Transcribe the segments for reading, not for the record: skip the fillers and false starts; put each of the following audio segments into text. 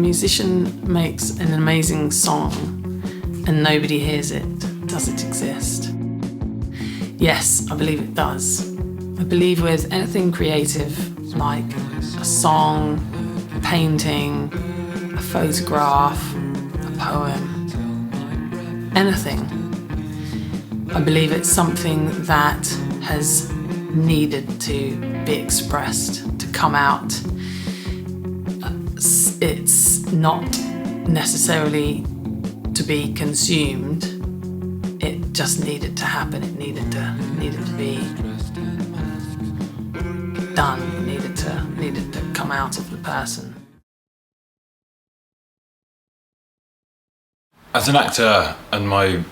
musician makes an amazing song and nobody hears it, does it exist? Yes, I believe it does. I believe with anything creative, like a song, a painting, a photograph, a poem, anything, I believe it's something that has needed to be expressed, to come out. It's not necessarily to be consumed. It just needed to happen. It needed to be done. It needed to come out of the person. As an actor, and my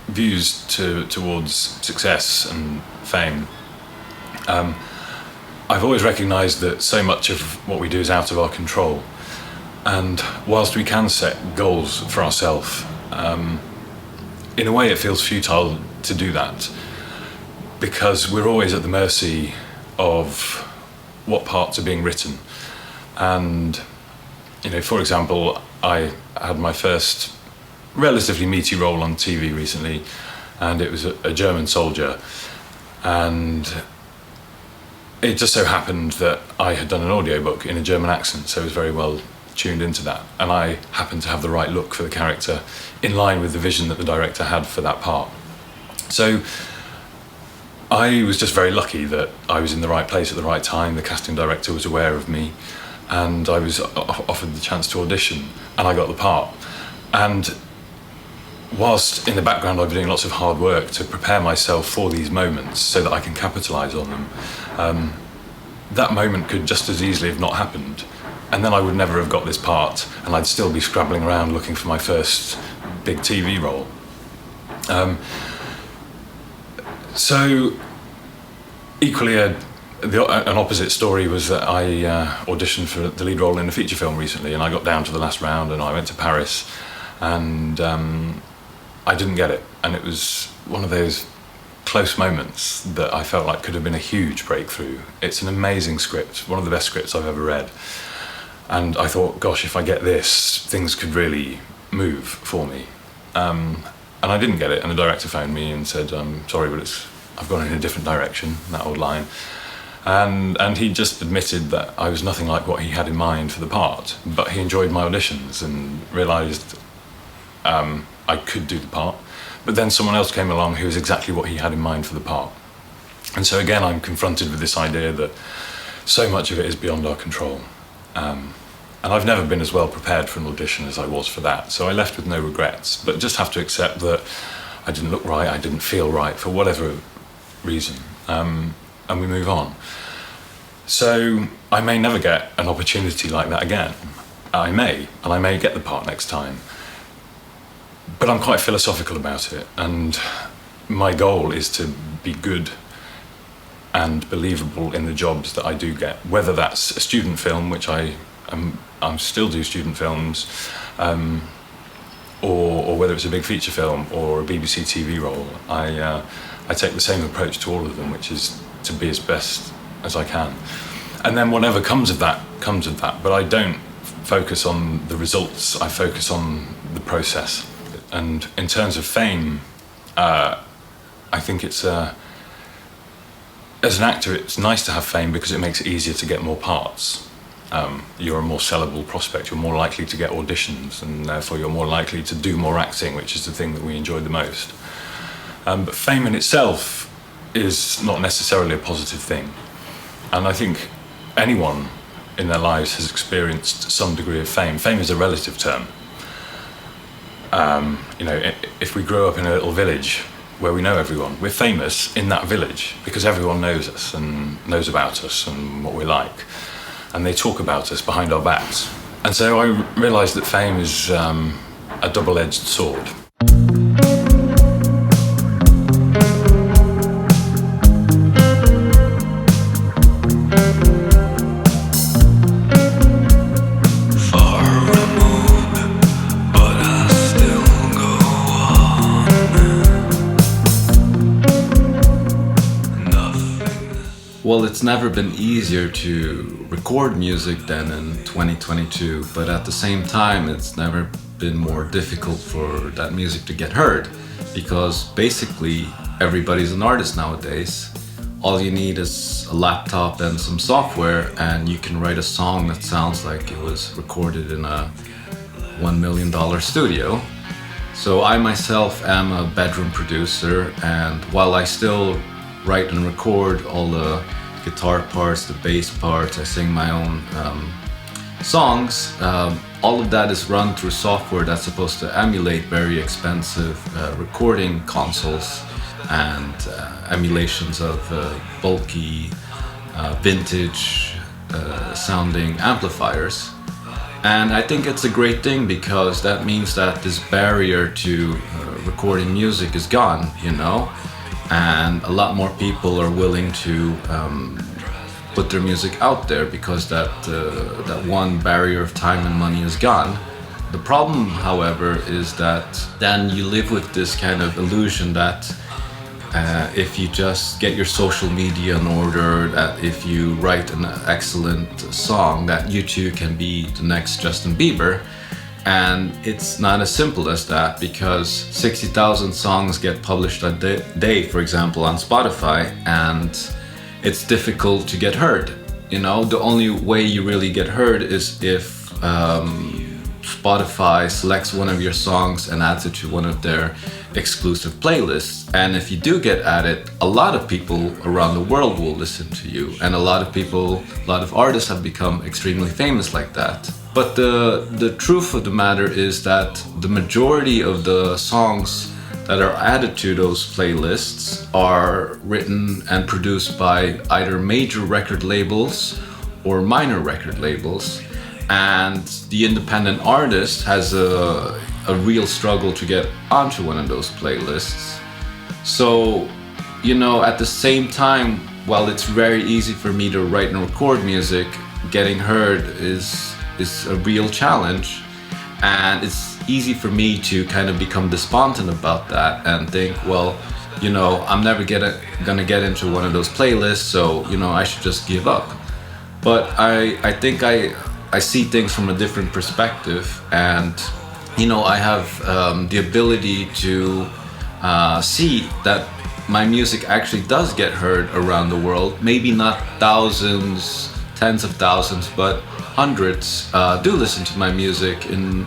views towards success and fame, I've always recognised that so much of what we do is out of our control. And whilst we can set goals for ourselves, in a way it feels futile to do that, because we're always at the mercy of what parts are being written. And, for example, I had my first relatively meaty role on TV recently, and it was a German soldier. And it just so happened that I had done an audiobook in a German accent, so I was very well tuned into that. And I happened to have the right look for the character, in line with the vision that the director had for that part. So I was just very lucky that I was in the right place at the right time. The casting director was aware of me, and I was offered the chance to audition, and I got the part. And whilst in the background I've been doing lots of hard work to prepare myself for these moments so that I can capitalise on them, that moment could just as easily have not happened. And then I would never have got this part, and I'd still be scrabbling around looking for my first big TV role. So equally, an opposite story was that I auditioned for the lead role in a feature film recently, and I got down to the last round, and I went to Paris, and I didn't get it. And it was one of those close moments that I felt like could have been a huge breakthrough. It's an amazing script, one of the best scripts I've ever read. And I thought, gosh, if I get this, things could really move for me. And I didn't get it, and the director phoned me and said, I'm sorry, but I've gone in a different direction, that old line. And he just admitted that I was nothing like what he had in mind for the part, but he enjoyed my auditions and realised I could do the part. But then someone else came along who was exactly what he had in mind for the part. And so again, I'm confronted with this idea that so much of it is beyond our control. And I've never been as well prepared for an audition as I was for that. So I left with no regrets, but just have to accept that I didn't look right, I didn't feel right for whatever reason, and we move on. So I may never get an opportunity like that again. I may, and I may get the part next time. But I'm quite philosophical about it, and my goal is to be good and believable in the jobs that I do get, whether that's a student film, which I still do student films, or whether it's a big feature film or a BBC TV role. I take the same approach to all of them, which is to be as best as I can. And then whatever comes of that, comes of that. But I don't focus on the results, I focus on the process. And in terms of fame, I think it's as an actor, it's nice to have fame because it makes it easier to get more parts. You're a more sellable prospect, you're more likely to get auditions, and therefore you're more likely to do more acting, which is the thing that we enjoy the most. But fame in itself is not necessarily a positive thing. And I think anyone in their lives has experienced some degree of fame. Fame is a relative term. If we grow up in a little village where we know everyone, we're famous in that village because everyone knows us and knows about us and what we're like. And they talk about us behind our backs. And so I realised that fame is a double-edged sword. Well, it's never been easier to record music than in 2022, but at the same time, it's never been more difficult for that music to get heard, because basically everybody's an artist nowadays. All you need is a laptop and some software, and you can write a song that sounds like it was recorded in a $1 million studio. So I myself am a bedroom producer, and while I still write and record all the guitar parts, the bass parts, I sing my own songs, all of that is run through software that's supposed to emulate very expensive recording consoles and emulations of bulky, vintage sounding amplifiers. And I think it's a great thing, because that means that this barrier to recording music is gone, you know? And a lot more people are willing to put their music out there, because that one barrier of time and money is gone. The problem, however, is that then you live with this kind of illusion that if you just get your social media in order, that if you write an excellent song, that you too can be the next Justin Bieber. And it's not as simple as that, because 60,000 songs get published a day, for example, on Spotify, and it's difficult to get heard. You know, the only way you really get heard is if Spotify selects one of your songs and adds it to one of their exclusive playlists. And if you do get added, a lot of people around the world will listen to you, and a lot of artists have become extremely famous like that. But the truth of the matter is that the majority of the songs that are added to those playlists are written and produced by either major record labels or minor record labels, and the independent artist has a real struggle to get onto one of those playlists. So, you know, at the same time, while it's very easy for me to write and record music, getting heard is a real challenge. And it's easy for me to kind of become despondent about that and think, well, you know, I'm never gonna get into one of those playlists, so, you know, I should just give up. But I think I see things from a different perspective, and you know, I have the ability to see that my music actually does get heard around the world. Maybe not thousands, tens of thousands, but hundreds do listen to my music in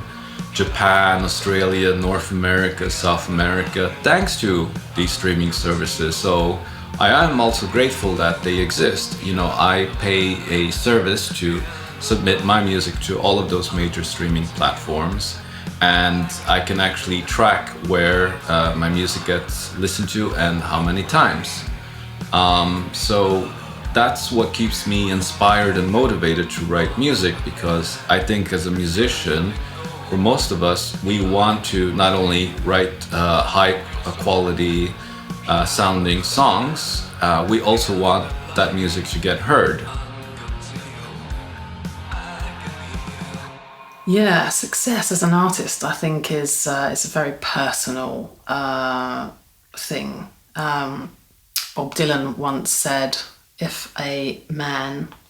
Japan, Australia, North America, South America, thanks to these streaming services. So I am also grateful that they exist. You know, I pay a service to submit my music to all of those major streaming platforms, and I can actually track where my music gets listened to and how many times. So that's what keeps me inspired and motivated to write music, because I think as a musician, for most of us, we want to not only write high quality sounding songs, we also want that music to get heard. Yeah, success as an artist, I think, is a very personal thing. Bob Dylan once said, if a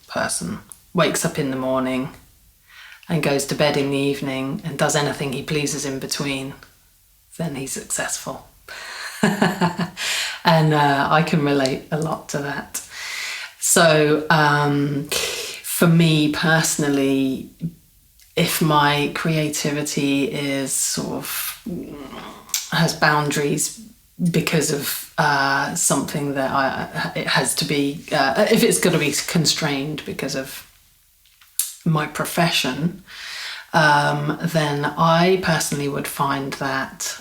person wakes up in the morning and goes to bed in the evening and does anything he pleases in between, then he's successful. And I can relate a lot to that. So for me personally, if my creativity is sort of has boundaries because of something that it has to be, if it's going to be constrained because of my profession, then I personally would find that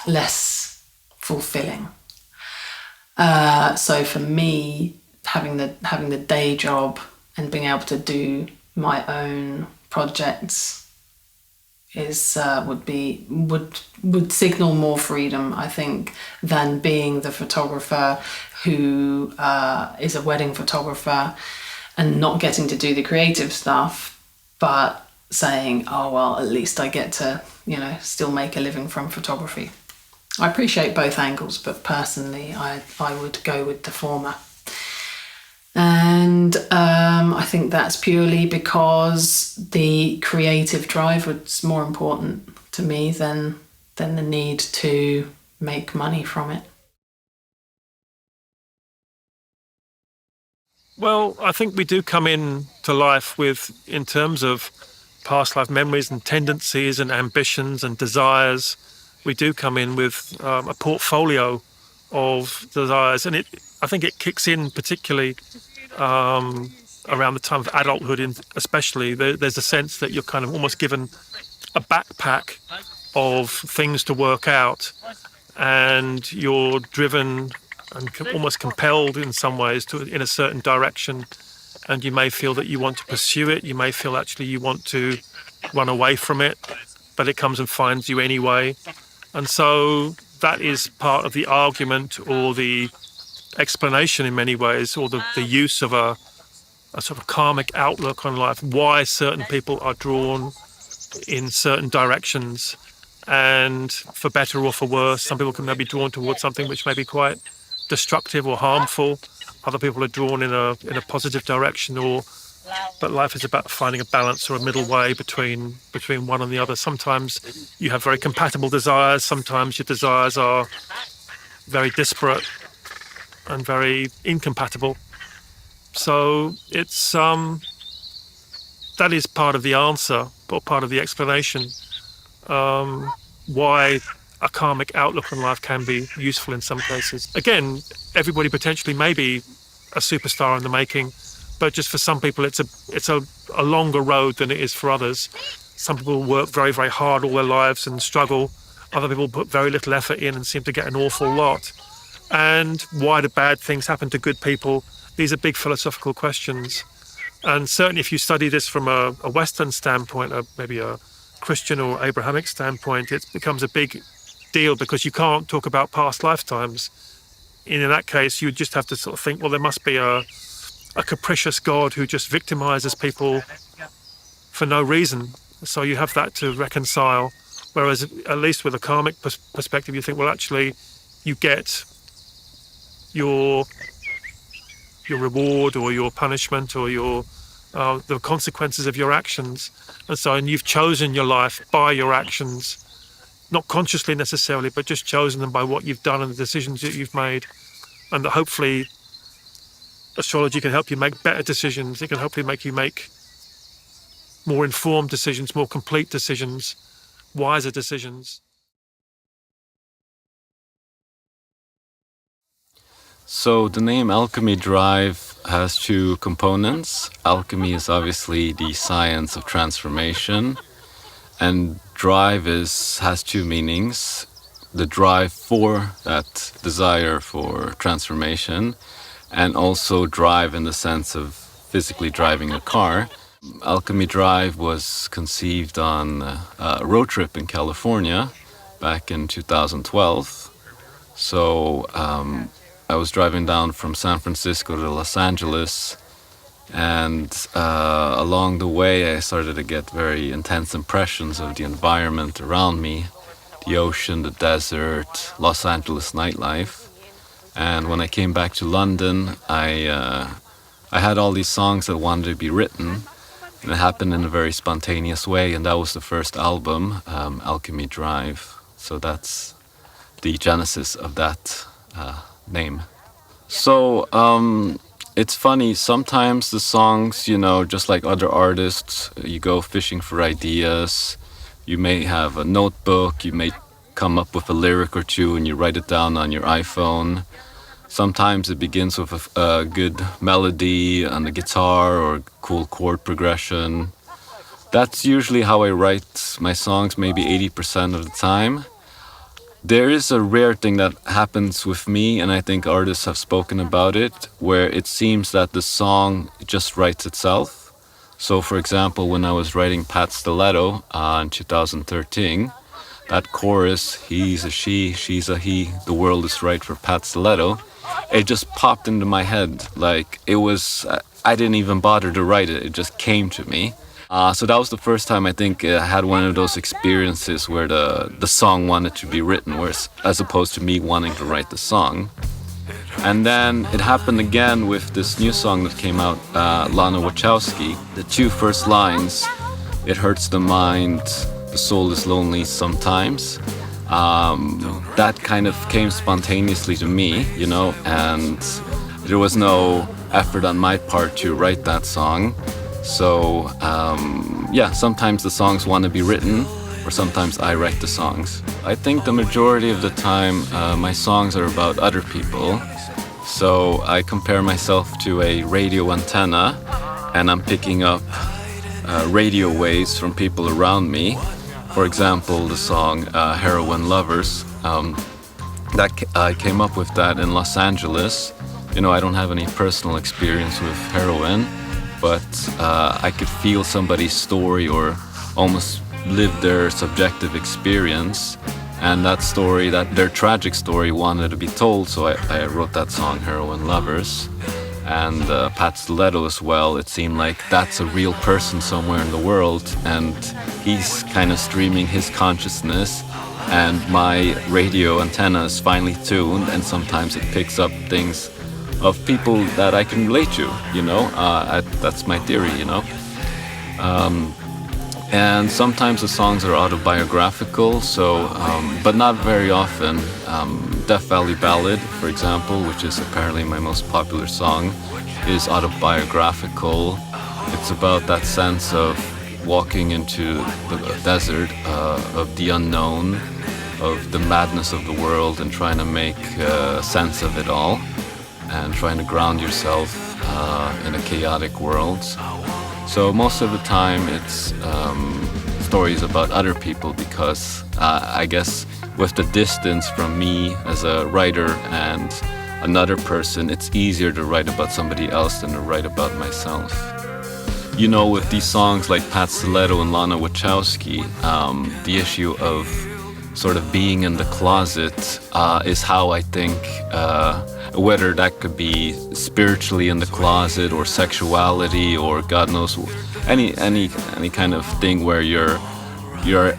less fulfilling. So for me, having the day job and being able to do my own projects would signal more freedom, I think, than being the photographer who is a wedding photographer and not getting to do the creative stuff, but saying, oh well, at least I get to, you know, still make a living from photography. I appreciate both angles, but personally I would go with the former. And I think that's purely because the creative drive was more important to me than the need to make money from it. Well, I think we do come in to life with, in terms of past life memories and tendencies and ambitions and desires, we do come in with a portfolio of desires. And I think it kicks in particularly around the time of adulthood, especially. There's a sense that you're kind of almost given a backpack of things to work out, and you're driven and almost compelled in some ways in a certain direction, and you may feel that you want to pursue it, you may feel actually you want to run away from it, but it comes and finds you anyway. And so that is part of the argument or the explanation in many ways, or the use of a sort of karmic outlook on life, why certain people are drawn in certain directions. And for better or for worse, some people can maybe be drawn towards something which may be quite destructive or harmful. Other people are drawn in a positive direction, but life is about finding a balance or a middle way between one and the other. Sometimes you have very compatible desires, sometimes your desires are very disparate and very incompatible. So it's that is part of the answer, or part of the explanation, why a karmic outlook on life can be useful in some cases. Again, everybody potentially may be a superstar in the making, but just for some people it's a longer road than it is for others. Some people work very, very hard all their lives and struggle. Other people put very little effort in and seem to get an awful lot. And why do bad things happen to good people? These are big philosophical questions. And certainly if you study this from a Western standpoint, maybe a Christian or Abrahamic standpoint, it becomes a big deal, because you can't talk about past lifetimes. In that case, you just have to sort of think, well, there must be a capricious God who just victimizes people for no reason. So you have that to reconcile. Whereas at least with a karmic perspective, you think, well, actually, you get your reward or your punishment or the consequences of your actions. And you've chosen your life by your actions, not consciously necessarily, but just chosen them by what you've done and the decisions that you've made. And that hopefully astrology can help you make better decisions. It can hopefully make you make more informed decisions, more complete decisions, wiser decisions. So the name Alchemy Drive has two components. Alchemy is obviously the science of transformation, and drive has two meanings. The drive for that desire for transformation, and also drive in the sense of physically driving a car. Alchemy Drive was conceived on a road trip in California back in 2012. So I was driving down from San Francisco to Los Angeles, and along the way I started to get very intense impressions of the environment around me, the ocean, the desert, Los Angeles nightlife. And when I came back to London, I had all these songs that wanted to be written, and it happened in a very spontaneous way, and that was the first album, Alchemy Drive. So that's the genesis of that name. So it's funny, sometimes the songs, just like other artists, you go fishing for ideas. You may have a notebook, you may come up with a lyric or two and you write it down on your iPhone. Sometimes it begins with a good melody on the guitar or cool chord progression. That's usually how I write my songs, maybe 80% of the time. There is a rare thing that happens with me, and I think artists have spoken about it, where it seems that the song just writes itself. So for example, when I was writing Pat Stiletto in 2013, that chorus, he's a she, she's a he, the world is right for Pat Stiletto, it just popped into my head. Like it was, I didn't even bother to write it, it just came to me. So that was the first time I think I had one of those experiences where the song wanted to be written, whereas, as opposed to me wanting to write the song. And then it happened again with this new song that came out, Lana Wachowski. The two first lines, "It hurts the mind, the soul is lonely sometimes." That kind of came spontaneously to me, you know, and there was no effort on my part to write that song. So yeah, sometimes the songs want to be written, or sometimes I write the songs. I think the majority of the time my songs are about other people. So I compare myself to a radio antenna, and I'm picking up radio waves from people around me. For example, the song Heroin Lovers, I came up with that in Los Angeles. You know, I don't have any personal experience with heroin, but I could feel somebody's story or almost live their subjective experience. And that story, their tragic story, wanted to be told, so I wrote that song, Heroin Lovers. And Pat Stiletto as well, it seemed like that's a real person somewhere in the world, and he's kind of streaming his consciousness, and my radio antenna is finely tuned, and sometimes it picks up things of people that I can relate to, you know. That's my theory, you know. And sometimes the songs are autobiographical, so but not very often. Death Valley Ballad, for example, which is apparently my most popular song, is autobiographical. It's about that sense of walking into the desert, of the unknown, of the madness of the world, and trying to make sense of it all, and trying to ground yourself in a chaotic world. So most of the time it's stories about other people, because I guess with the distance from me as a writer and another person, it's easier to write about somebody else than to write about myself. You know, with these songs like Pat Stiletto and Lana Wachowski, the issue of sort of being in the closet is how I think, whether that could be spiritually in the closet or sexuality or God knows, any kind of thing where your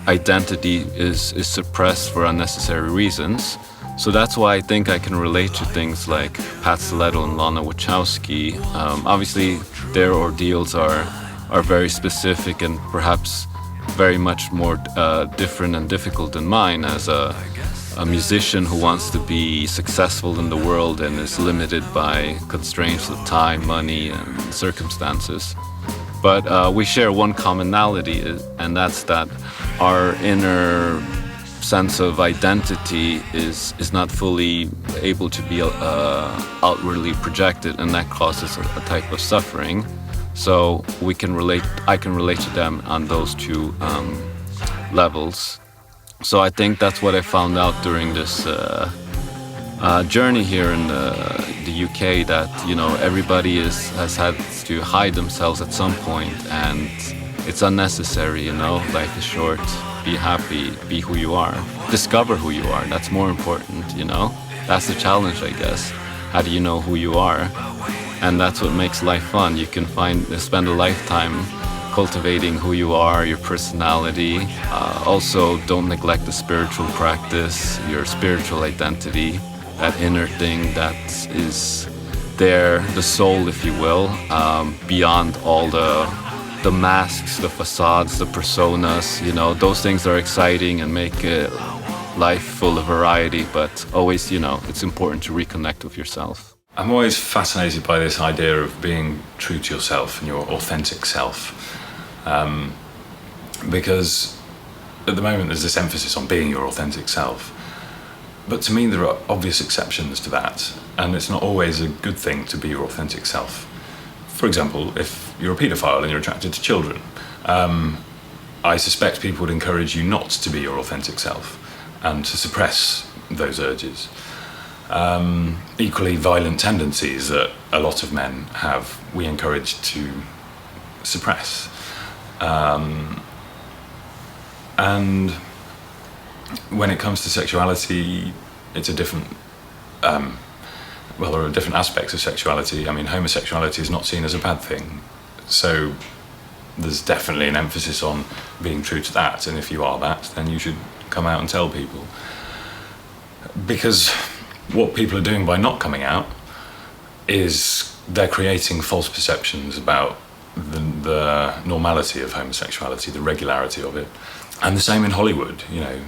identity is suppressed for unnecessary reasons. So that's why I think I can relate to things like Pat Stiletto and Lana Wachowski. Obviously, their ordeals are very specific and perhaps very much more different and difficult than mine as a musician who wants to be successful in the world and is limited by constraints of time, money, and circumstances. But we share one commonality, and that's that our inner sense of identity is not fully able to be outwardly projected, and that causes a type of suffering. So I can relate to them on those two levels. So I think that's what I found out during this journey here in the UK, that, you know, everybody has had to hide themselves at some point, and it's unnecessary, you know. Life is short. Be happy, be who you are. Discover who you are, that's more important, you know. That's the challenge, I guess. How do you know who you are? And that's what makes life fun. You can spend a lifetime cultivating who you are, your personality. Also, don't neglect the spiritual practice, your spiritual identity, that inner thing that is there, the soul, if you will, beyond all the masks, the facades, the personas. You know, those things are exciting and make life full of variety, but always, you know, it's important to reconnect with yourself. I'm always fascinated by this idea of being true to yourself and your authentic self, because at the moment there's this emphasis on being your authentic self, but to me there are obvious exceptions to that, and it's not always a good thing to be your authentic self. For example, if you're a paedophile and you're attracted to children, I suspect people would encourage you not to be your authentic self and to suppress those urges. Equally violent tendencies that a lot of men have, we encourage to suppress. And when it comes to sexuality, it's a different, there are different aspects of sexuality. I mean, homosexuality is not seen as a bad thing. So there's definitely an emphasis on being true to that, and if you are that, then you should come out and tell people. Because what people are doing by not coming out is they're creating false perceptions about the normality of homosexuality, the regularity of it. And the same in Hollywood, you know.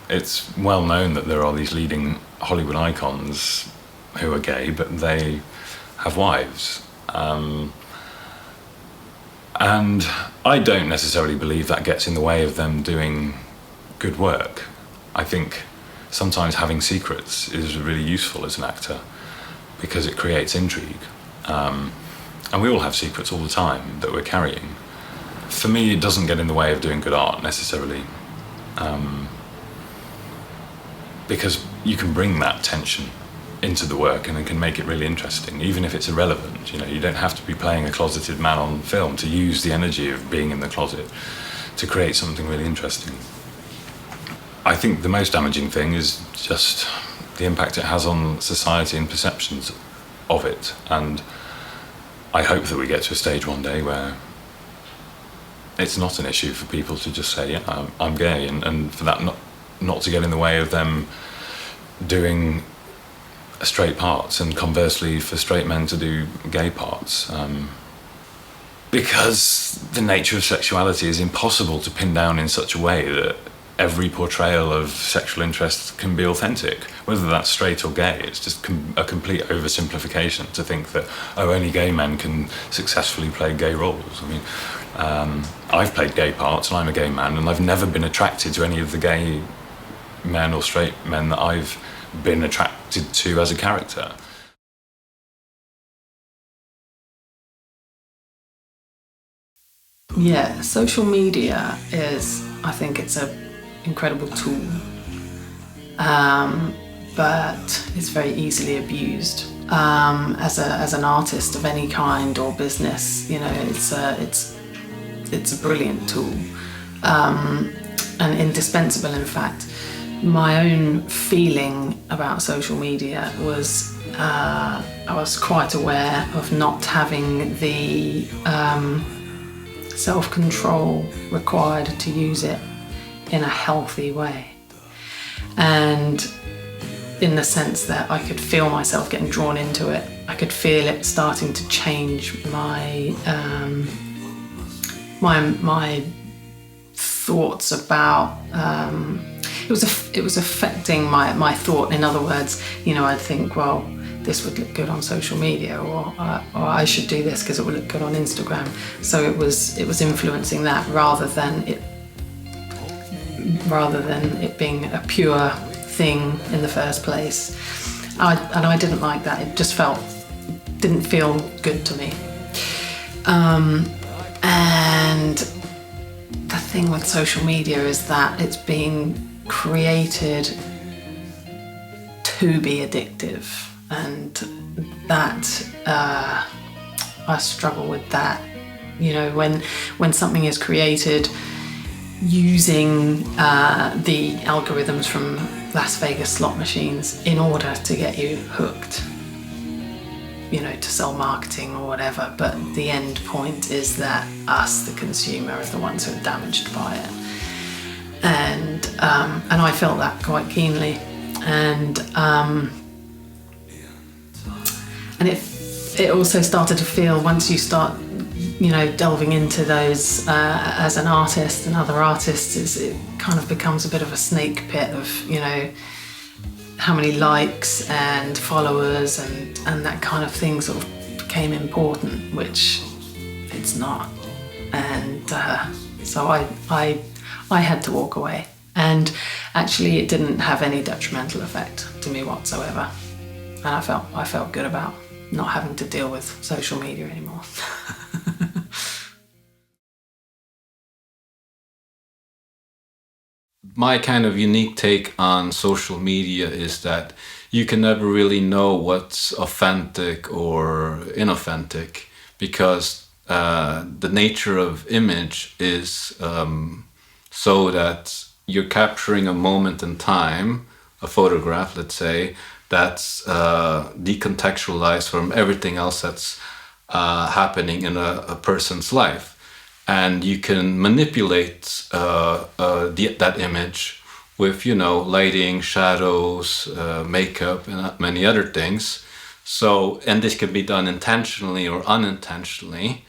It's well known that there are these leading Hollywood icons who are gay, but they have wives. And I don't necessarily believe that gets in the way of them doing good work. I think sometimes having secrets is really useful as an actor because it creates intrigue. And we all have secrets all the time that we're carrying. For me, it doesn't get in the way of doing good art necessarily, because you can bring that tension into the work and it can make it really interesting, even if it's irrelevant. You know, you don't have to be playing a closeted man on film to use the energy of being in the closet to create something really interesting. I think the most damaging thing is just the impact it has on society and perceptions of it. And I hope that we get to a stage one day where it's not an issue for people to just say, yeah, I'm gay, and for that not to get in the way of them doing straight parts, and conversely for straight men to do gay parts. Because the nature of sexuality is impossible to pin down in such a way that every portrayal of sexual interest can be authentic, whether that's straight or gay. It's just a complete oversimplification to think that, oh, only gay men can successfully play gay roles. I mean, I've played gay parts and I'm a gay man, and I've never been attracted to any of the gay men or straight men that I've been attracted to as a character. Yeah, social media is, I think it's an incredible tool, but it's very easily abused. As an artist of any kind or business, you know, it's a brilliant tool, and indispensable. In fact, my own feeling about social media was I was quite aware of not having the self-control required to use it in a healthy way, and in the sense that I could feel myself getting drawn into it. I could feel it starting to change my my thoughts about it was affecting my thought. In other words, you know, I'd think, well, this would look good on social media, or I should do this because it would look good on Instagram. So it was influencing that rather than it being a pure thing in the first place. I didn't like that. It just didn't feel good to me. And the thing with social media is that it's being created to be addictive, and that I struggle with that. You know, when something is created using the algorithms from Las Vegas slot machines in order to get you hooked, you know, to sell marketing or whatever, but the end point is that us, the consumer, are the ones who are damaged by it. And I felt that quite keenly, and it also started to feel, once you start, you know, delving into those as an artist and other artists, it kind of becomes a bit of a snake pit of, you know, how many likes and followers and that kind of thing sort of became important, which it's not. And so I had to walk away, and actually it didn't have any detrimental effect to me whatsoever, and I felt good about not having to deal with social media anymore. My kind of unique take on social media is that you can never really know what's authentic or inauthentic, because the nature of image is so that you're capturing a moment in time, a photograph, let's say, that's decontextualized from everything else that's happening in a person's life. and you can manipulate that image with, lighting, shadows, makeup, and many other things. So, and this can be done intentionally or unintentionally.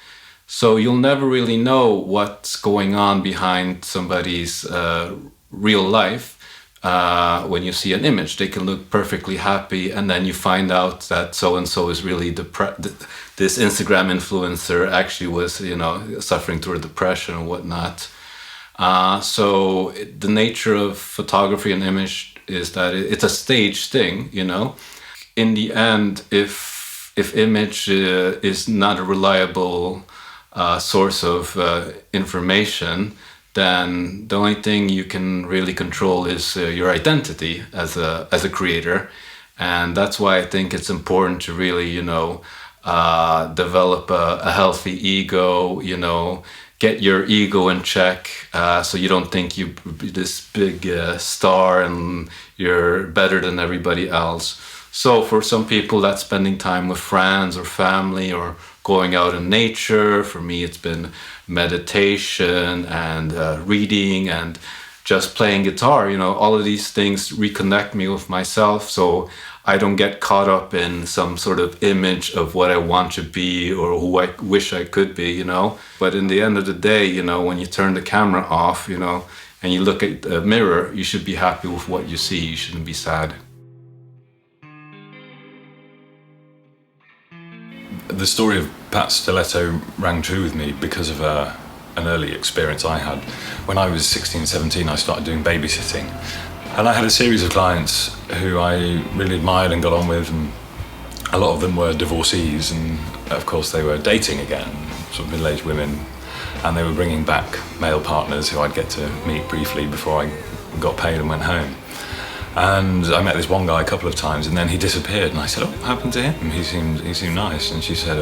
So you'll never really know what's going on behind somebody's real life. When you see an image, they can look perfectly happy, and then you find out that so-and-so is really this Instagram influencer actually was, suffering through depression or whatnot. So the nature of photography and image is that it's a staged thing, In the end, if image is not a reliable source of information, then the only thing you can really control is your identity as a creator. And that's why I think it's important to really, develop a healthy ego, get your ego in check, so you don't think you're this big star and you're better than everybody else. So for some people, that's spending time with friends or family or going out in nature. For me, it's been meditation and reading and just playing guitar. All of these things reconnect me with myself, so I don't get caught up in some sort of image of what I want to be or who I wish I could be, But in the end of the day, when you turn the camera off, and you look at the mirror, you should be happy with what you see. You shouldn't be sad. The story of Pat's stiletto rang true with me because of an early experience I had. When I was 16, 17, I started doing babysitting. And I had a series of clients who I really admired and got on with, and a lot of them were divorcees, and of course they were dating again, sort of middle-aged women, and they were bringing back male partners who I'd get to meet briefly before I got paid and went home. And I met this one guy a couple of times, and then he disappeared, and I said, "Oh, what happened to him? He seemed nice." And she said,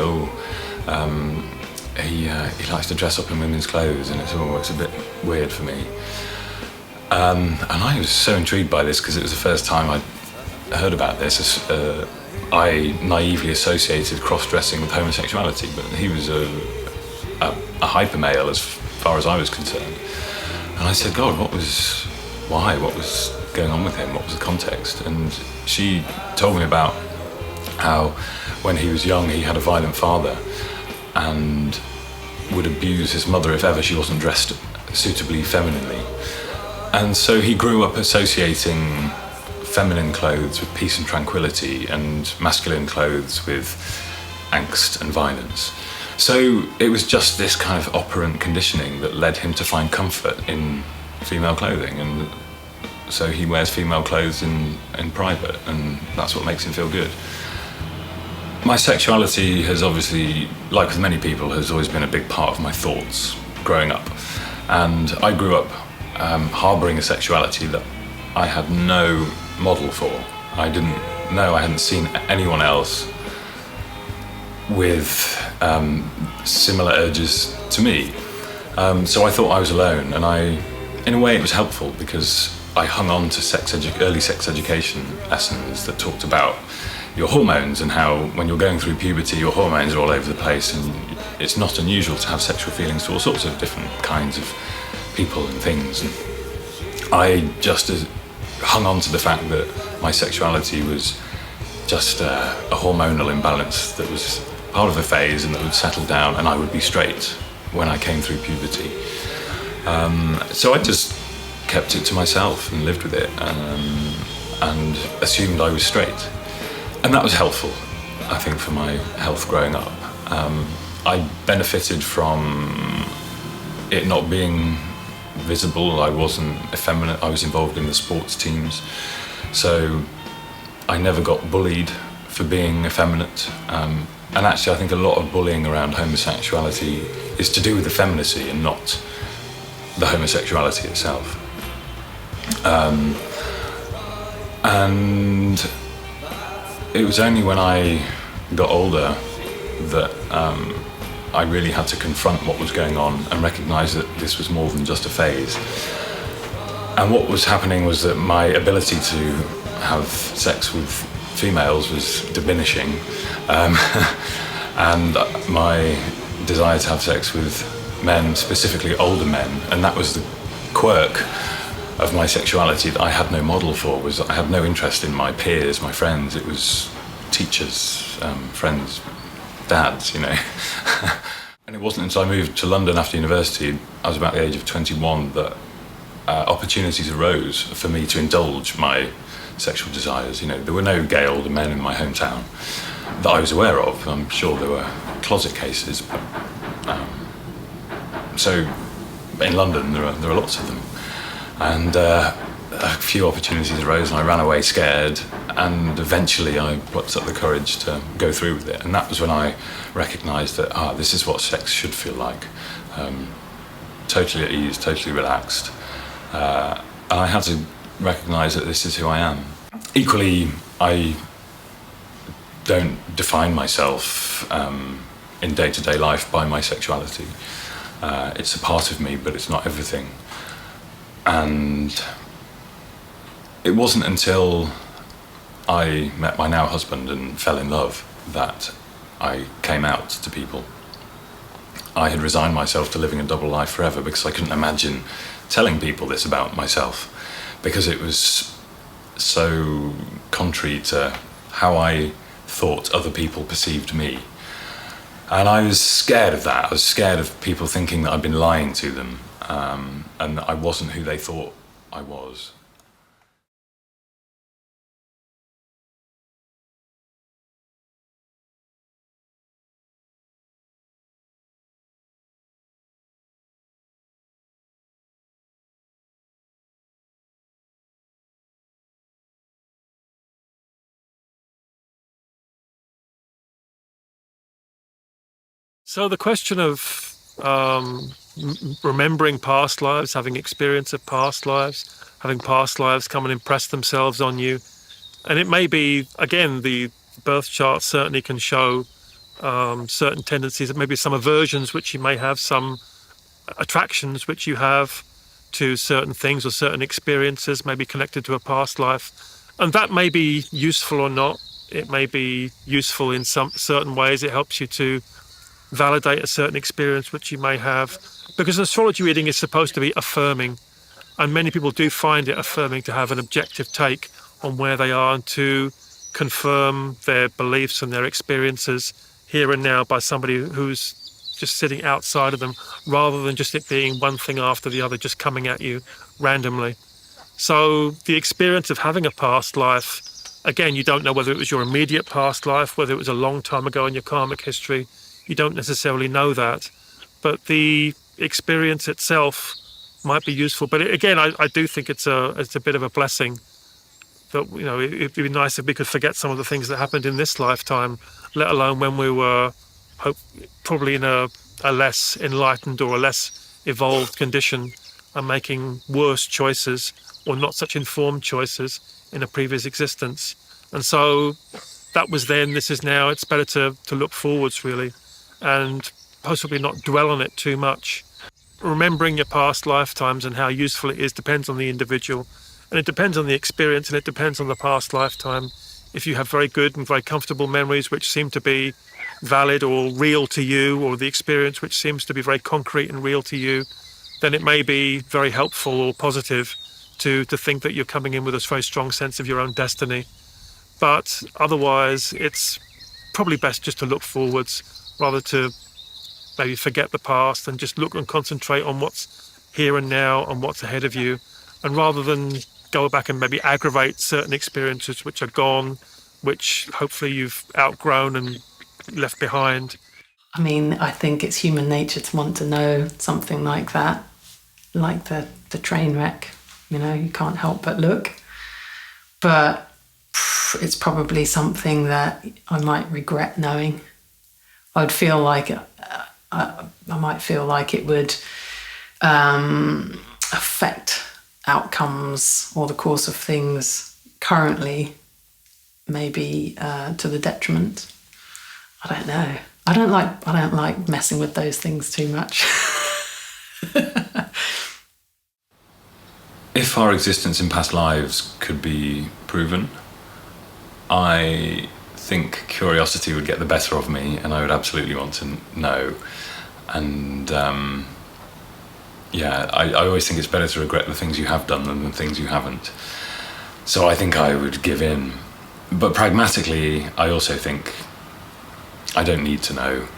he likes to dress up in women's clothes, and it's a bit weird for me. And I was so intrigued by this because it was the first time I'd heard about this. I naively associated cross-dressing with homosexuality, but he was a hyper-male as far as I was concerned. And I said, "God, what was going on with him? What was the context?" And she told me about how when he was young he had a violent father and would abuse his mother if ever she wasn't dressed suitably femininely. And so he grew up associating feminine clothes with peace and tranquility and masculine clothes with angst and violence. So it was just this kind of operant conditioning that led him to find comfort in female clothing, and so he wears female clothes in private, and that's what makes him feel good. My sexuality has obviously, like with many people, has always been a big part of my thoughts growing up. And I grew up harbouring a sexuality that I had no model for. I didn't know, I hadn't seen anyone else with similar urges to me. So I thought I was alone, and in a way it was helpful because I hung on to early sex education lessons that talked about your hormones and how when you're going through puberty your hormones are all over the place, and it's not unusual to have sexual feelings to all sorts of different kinds of people and things. And I just hung on to the fact that my sexuality was just a hormonal imbalance that was part of a phase and that would settle down, and I would be straight when I came through puberty. So I just kept it to myself and lived with it, and assumed I was straight. And that was helpful, I think, for my health growing up. I benefited from it not being visible. I wasn't effeminate. I was involved in the sports teams. So I never got bullied for being effeminate. And actually, I think a lot of bullying around homosexuality is to do with effeminacy and not the homosexuality itself. And it was only when I got older that I really had to confront what was going on and recognise that this was more than just a phase. And what was happening was that my ability to have sex with females was diminishing, and my desire to have sex with men, specifically older men, and that was the quirk of my sexuality that I had no model for. Was I had no interest in my peers, my friends. It was teachers, friends, dads, you know. And it wasn't until I moved to London after university, I was about the age of 21, that opportunities arose for me to indulge my sexual desires. You know, there were no gay older men in my hometown that I was aware of. I'm sure there were closet cases, but so in London there are lots of them. And a few opportunities arose, and I ran away scared, and eventually I plucked up the courage to go through with it. And that was when I recognised that this is what sex should feel like. Totally at ease, totally relaxed. And I had to recognise that this is who I am. Equally, I don't define myself in day-to-day life by my sexuality. It's a part of me, but it's not everything. And it wasn't until I met my now husband and fell in love that I came out to people. I had resigned myself to living a double life forever because I couldn't imagine telling people this about myself, because it was so contrary to how I thought other people perceived me. And I was scared of that. I was scared of people thinking that I'd been lying to them, and that I wasn't who they thought I was. So the question of remembering past lives, having experience of past lives, having past lives come and impress themselves on you, and it may be, again, the birth chart certainly can show certain tendencies, maybe some aversions which you may have, some attractions which you have to certain things or certain experiences, maybe connected to a past life, and that may be useful or not. It may be useful in some certain ways. It helps you to validate a certain experience which you may have, because astrology reading is supposed to be affirming, and many people do find it affirming to have an objective take on where they are and to confirm their beliefs and their experiences here and now by somebody who's just sitting outside of them, rather than just it being one thing after the other just coming at you randomly. So the experience of having a past life, again, you don't know whether it was your immediate past life, whether it was a long time ago in your karmic history. You don't necessarily know that, but the experience itself might be useful. But again, I do think it's a bit of a blessing that, you know, it'd be nice if we could forget some of the things that happened in this lifetime, let alone when we were probably in a less enlightened or a less evolved condition and making worse choices or not such informed choices in a previous existence. And so that was then, this is now. It's better to look forwards, really, and possibly not dwell on it too much. Remembering your past lifetimes and how useful it is depends on the individual, and it depends on the experience, and it depends on the past lifetime. If you have very good and very comfortable memories which seem to be valid or real to you, or the experience which seems to be very concrete and real to you, then it may be very helpful or positive to think that you're coming in with a very strong sense of your own destiny. But otherwise, it's probably best just to look forwards, rather to maybe forget the past and just look and concentrate on what's here and now and what's ahead of you, and rather than go back and maybe aggravate certain experiences which are gone, which hopefully you've outgrown and left behind. I mean, I think it's human nature to want to know something like that, like the train wreck. You know, you can't help but look. But it's probably something that I might regret knowing. I'd feel like I might feel like it would affect outcomes or the course of things currently, maybe to the detriment. I don't know. I don't like messing with those things too much. If our existence in past lives could be proven, I think curiosity would get the better of me, and I would absolutely want to know. And yeah, I always think it's better to regret the things you have done than the things you haven't. So I think I would give in. But pragmatically, I also think I don't need to know,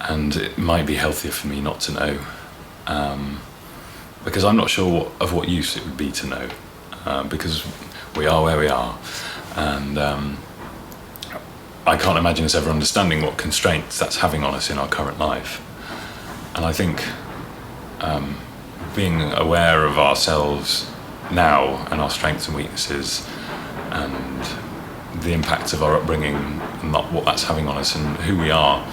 and it might be healthier for me not to know, because I'm not sure of what use it would be to know, because we are where we are, and I can't imagine us ever understanding what constraints that's having on us in our current life. And I think being aware of ourselves now and our strengths and weaknesses and the impact of our upbringing and what that's having on us and who we are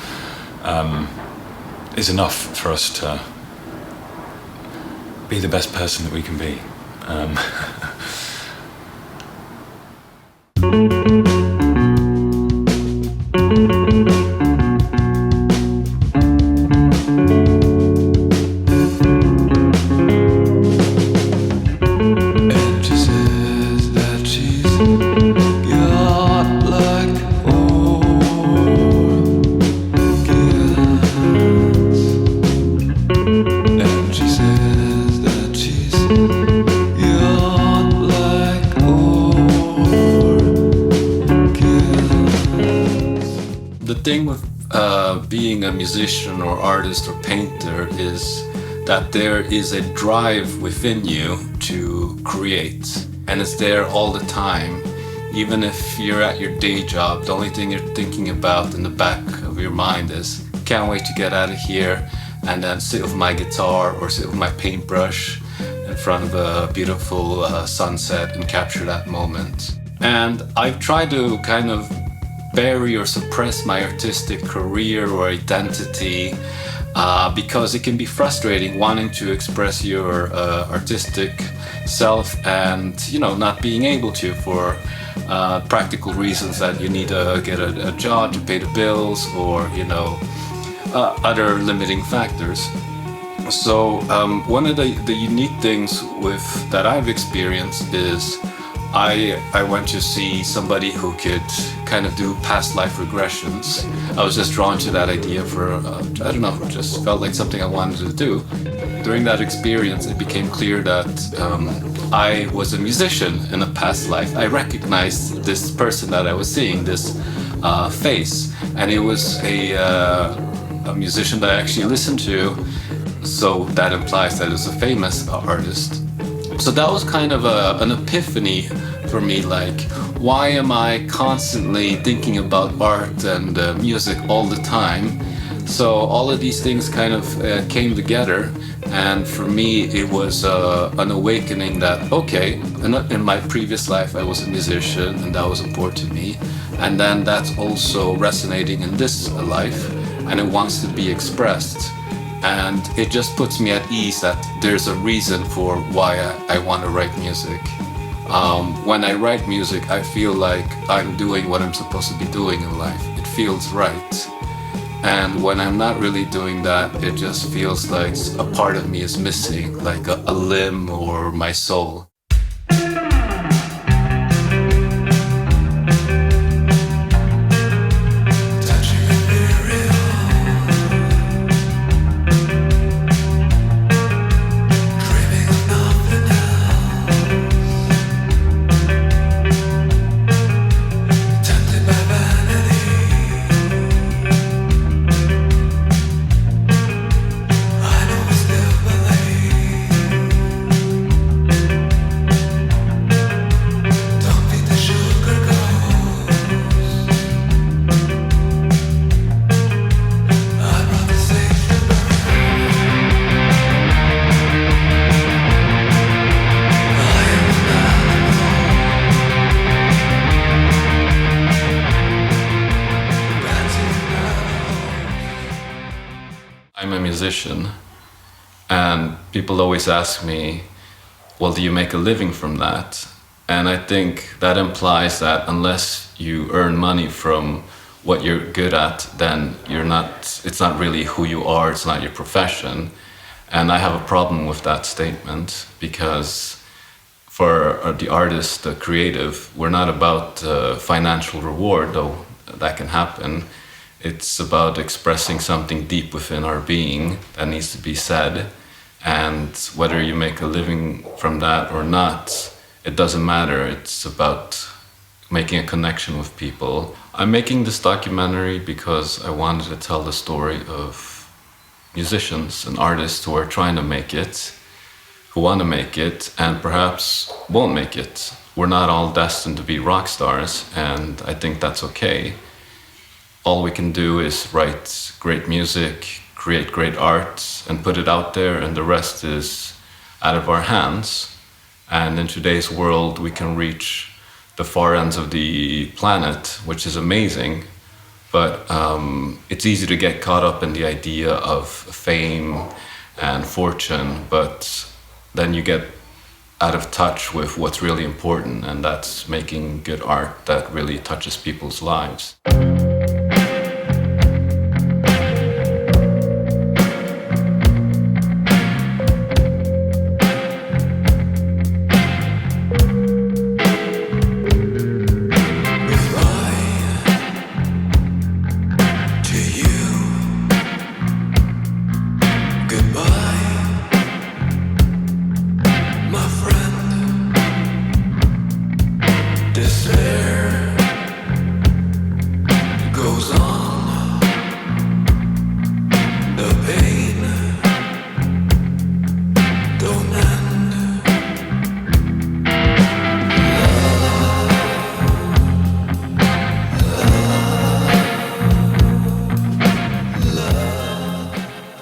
is enough for us to be the best person that we can be. Being a musician or artist or painter is that there is a drive within you to create, and it's there all the time. Even if you're at your day job, the only thing you're thinking about in the back of your mind is, can't wait to get out of here and then sit with my guitar or sit with my paintbrush in front of a beautiful sunset and capture that moment. And I've tried to kind of bury or suppress my artistic career or identity because it can be frustrating wanting to express your artistic self and, you know, not being able to for practical reasons that you need to get a job to pay the bills or, you know, other limiting factors. So one of the unique things with that I've experienced is I went to see somebody who could kind of do past life regressions. I was just drawn to that idea for, I don't know, it just felt like something I wanted to do. During that experience, it became clear that I was a musician in a past life. I recognized this person that I was seeing, this face, and it was a musician that I actually listened to. So that implies that it's a famous artist. So that was kind of an epiphany for me, like, why am I constantly thinking about art and music all the time? So all of these things kind of came together, and for me it was an awakening that, okay, in my previous life I was a musician and that was important to me, and then that's also resonating in this life and it wants to be expressed. And it just puts me at ease that there's a reason for why I want to write music. When I write music, I feel like I'm doing what I'm supposed to be doing in life. It feels right. And when I'm not really doing that, it just feels like a part of me is missing, like a limb or my soul. Musician, and people always ask me, well, do you make a living from that? And I think that implies that unless you earn money from what you're good at, then it's not really who you are, it's not your profession. And I have a problem with that statement, because for the artist, the creative, we're not about financial reward, though that can happen. It's about expressing something deep within our being that needs to be said. And whether you make a living from that or not, it doesn't matter. It's about making a connection with people. I'm making this documentary because I wanted to tell the story of musicians and artists who are trying to make it, who want to make it, and perhaps won't make it. We're not all destined to be rock stars, and I think that's okay. All we can do is write great music, create great art, and put it out there, and the rest is out of our hands. And in today's world, we can reach the far ends of the planet, which is amazing. But it's easy to get caught up in the idea of fame and fortune, but then you get out of touch with what's really important, and that's making good art that really touches people's lives.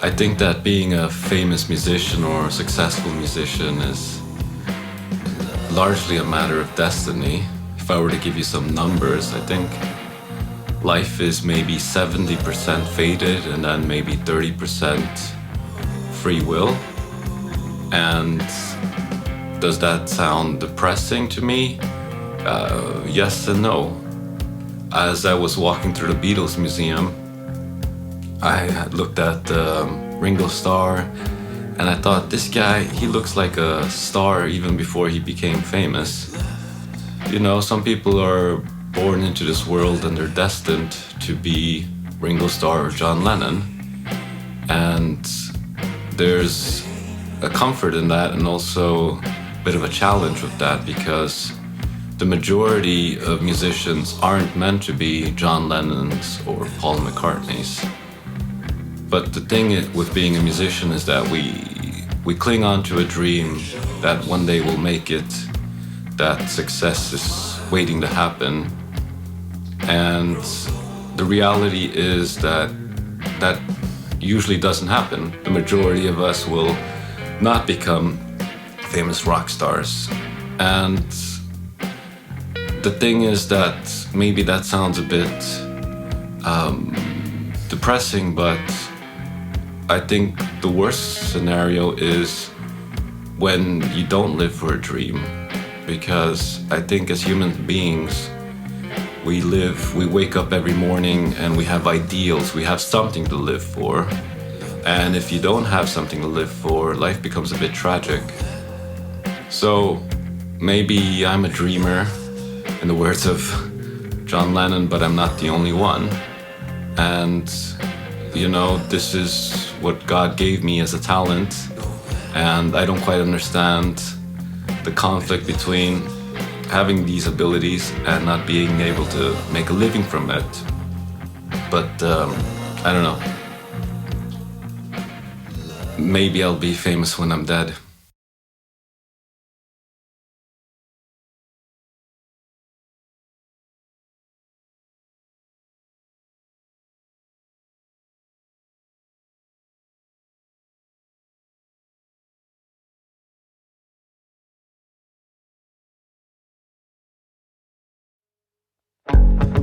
I think that being a famous musician or a successful musician is largely a matter of destiny. If I were to give you some numbers, I think life is maybe 70% fated and then maybe 30% free will. And does that sound depressing to me? Yes and no. As I was walking through the Beatles Museum, I had looked at Ringo Starr, and I thought, this guy, he looks like a star even before he became famous. You know, some people are born into this world and they're destined to be Ringo Starr or John Lennon. And there's a comfort in that and also a bit of a challenge with that, because the majority of musicians aren't meant to be John Lennon's or Paul McCartney's. But the thing with being a musician is that we cling on to a dream that one day we'll make it, that success is waiting to happen. And the reality is that that usually doesn't happen. The majority of us will not become famous rock stars. And the thing is that maybe that sounds a bit depressing, but I think the worst scenario is when you don't live for a dream, because I think as human beings, we wake up every morning and we have ideals, we have something to live for. And if you don't have something to live for, life becomes a bit tragic. So maybe I'm a dreamer, in the words of John Lennon, but I'm not the only one. And you know, this is what God gave me as a talent, and I don't quite understand the conflict between having these abilities and not being able to make a living from it. But I don't know. Maybe I'll be famous when I'm dead.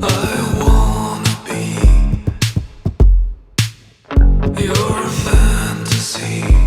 I wanna be your fantasy.